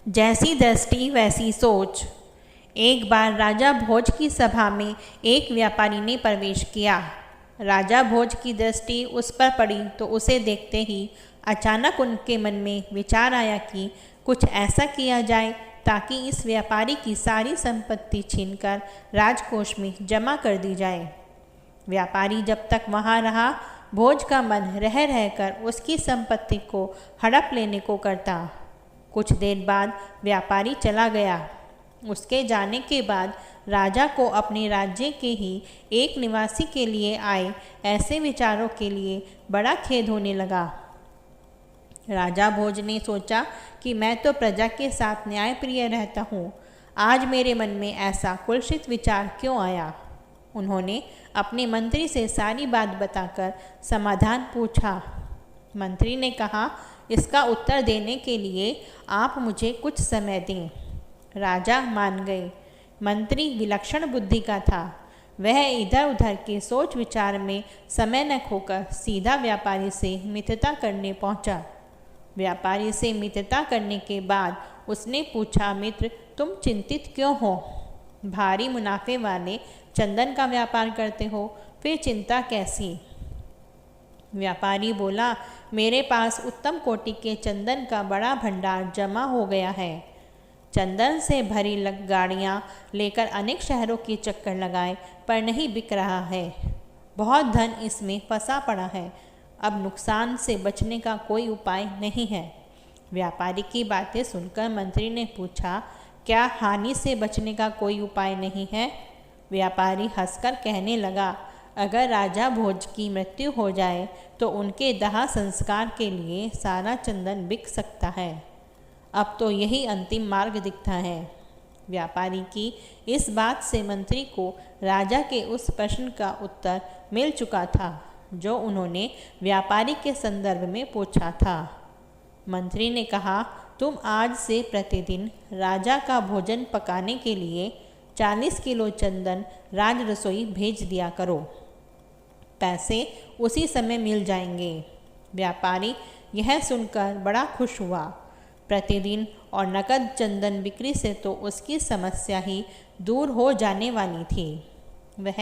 जैसी दृष्टि वैसी सोच। एक बार राजा भोज की सभा में एक व्यापारी ने प्रवेश किया। राजा भोज की दृष्टि उस पर पड़ी तो उसे देखते ही अचानक उनके मन में विचार आया कि कुछ ऐसा किया जाए ताकि इस व्यापारी की सारी संपत्ति छीनकर राजकोष में जमा कर दी जाए। व्यापारी जब तक वहाँ रहा, भोज का मन रह रहकर उसकी संपत्ति को हड़प लेने को करता। कुछ देर बाद व्यापारी चला गया। उसके जाने के बाद राजा को अपने राज्य के ही एक निवासी के लिए आए ऐसे विचारों के लिए बड़ा खेद होने लगा। राजा भोज ने सोचा कि मैं तो प्रजा के साथ न्यायप्रिय रहता हूँ, आज मेरे मन में ऐसा कुत्सित विचार क्यों आया। उन्होंने अपने मंत्री से सारी बात बताकर समाधान पूछा। मंत्री ने कहा, इसका उत्तर देने के लिए आप मुझे कुछ समय दें। राजा मान गए। मंत्री विलक्षण बुद्धि का था। वह इधर उधर के सोच विचार में समय न खोकर सीधा व्यापारी से मित्रता करने पहुंचा। व्यापारी से मित्रता करने के बाद उसने पूछा, मित्र तुम चिंतित क्यों हो? भारी मुनाफे वाले चंदन का व्यापार करते हो, फिर चिंता कैसी? व्यापारी बोला, मेरे पास उत्तम कोटि के चंदन का बड़ा भंडार जमा हो गया है। चंदन से भरी गाड़ियाँ लेकर अनेक शहरों के चक्कर लगाए पर नहीं बिक रहा है। बहुत धन इसमें फंसा पड़ा है। अब नुकसान से बचने का कोई उपाय नहीं है। व्यापारी की बातें सुनकर मंत्री ने पूछा, क्या हानि से बचने का कोई उपाय नहीं है? व्यापारी हंसकर कहने लगा, अगर राजा भोज की मृत्यु हो जाए तो उनके दाह संस्कार के लिए सारा चंदन बिक सकता है। अब तो यही अंतिम मार्ग दिखता है। व्यापारी की इस बात से मंत्री को राजा के उस प्रश्न का उत्तर मिल चुका था जो उन्होंने व्यापारी के संदर्भ में पूछा था। मंत्री ने कहा, तुम आज से प्रतिदिन राजा का भोजन पकाने के लिए 40 किलो चंदन राज रसोई भेज दिया करो। पैसे उसी समय मिल जाएंगे। व्यापारी यह सुनकर बड़ा खुश हुआ। प्रतिदिन और नकद चंदन बिक्री से तो उसकी समस्या ही दूर हो जाने वाली थी। वह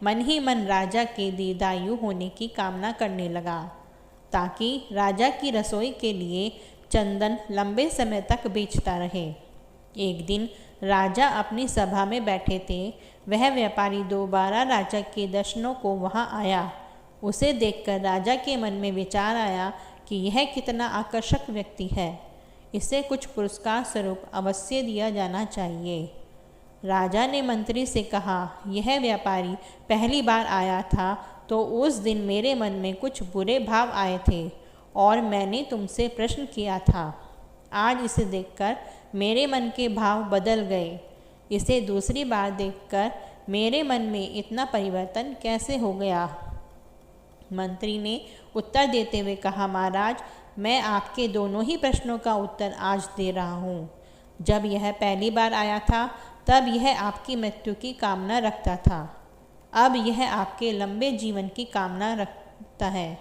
मन ही मन राजा के दीर्घायु होने की कामना करने लगा ताकि राजा की रसोई के लिए चंदन लंबे समय तक बेचता रहे। एक दिन राजा अपनी सभा में बैठे थे। वह व्यापारी दोबारा राजा के दर्शनों को वहां आया। उसे देखकर राजा के मन में विचार आया कि यह कितना आकर्षक व्यक्ति है, इसे कुछ पुरस्कार स्वरूप अवश्य दिया जाना चाहिए। राजा ने मंत्री से कहा, यह व्यापारी पहली बार आया था तो उस दिन मेरे मन में कुछ बुरे भाव आए थे और मैंने तुमसे प्रश्न किया था। आज इसे देखकर मेरे मन के भाव बदल गए। इसे दूसरी बार देखकर मेरे मन में इतना परिवर्तन कैसे हो गया? मंत्री ने उत्तर देते हुए कहा, महाराज, मैं आपके दोनों ही प्रश्नों का उत्तर आज दे रहा हूँ। जब यह पहली बार आया था तब यह आपकी मृत्यु की कामना रखता था। अब यह आपके लंबे जीवन की कामना रखता है।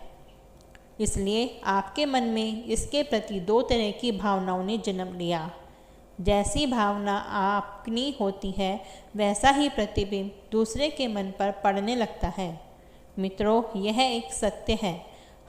इसलिए आपके मन में इसके प्रति दो तरह की भावनाओं ने जन्म लिया। जैसी भावना आपकी होती है वैसा ही प्रतिबिंब दूसरे के मन पर पड़ने लगता है। मित्रों, यह एक सत्य है।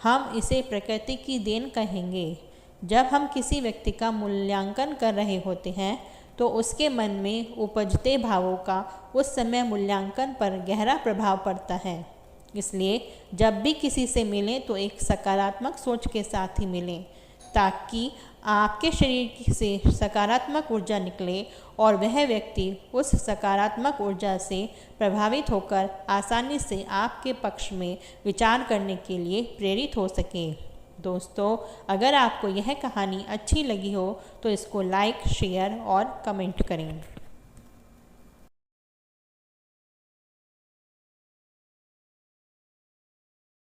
हम इसे प्रकृति की देन कहेंगे। जब हम किसी व्यक्ति का मूल्यांकन कर रहे होते हैं तो उसके मन में उपजते भावों का उस समय मूल्यांकन पर गहरा प्रभाव पड़ता है। इसलिए जब भी किसी से मिलें तो एक सकारात्मक सोच के साथ ही मिलें ताकि आपके शरीर से सकारात्मक ऊर्जा निकले और वह व्यक्ति उस सकारात्मक ऊर्जा से प्रभावित होकर आसानी से आपके पक्ष में विचार करने के लिए प्रेरित हो सके। दोस्तों, अगर आपको यह कहानी अच्छी लगी हो तो इसको लाइक, शेयर और कमेंट करें।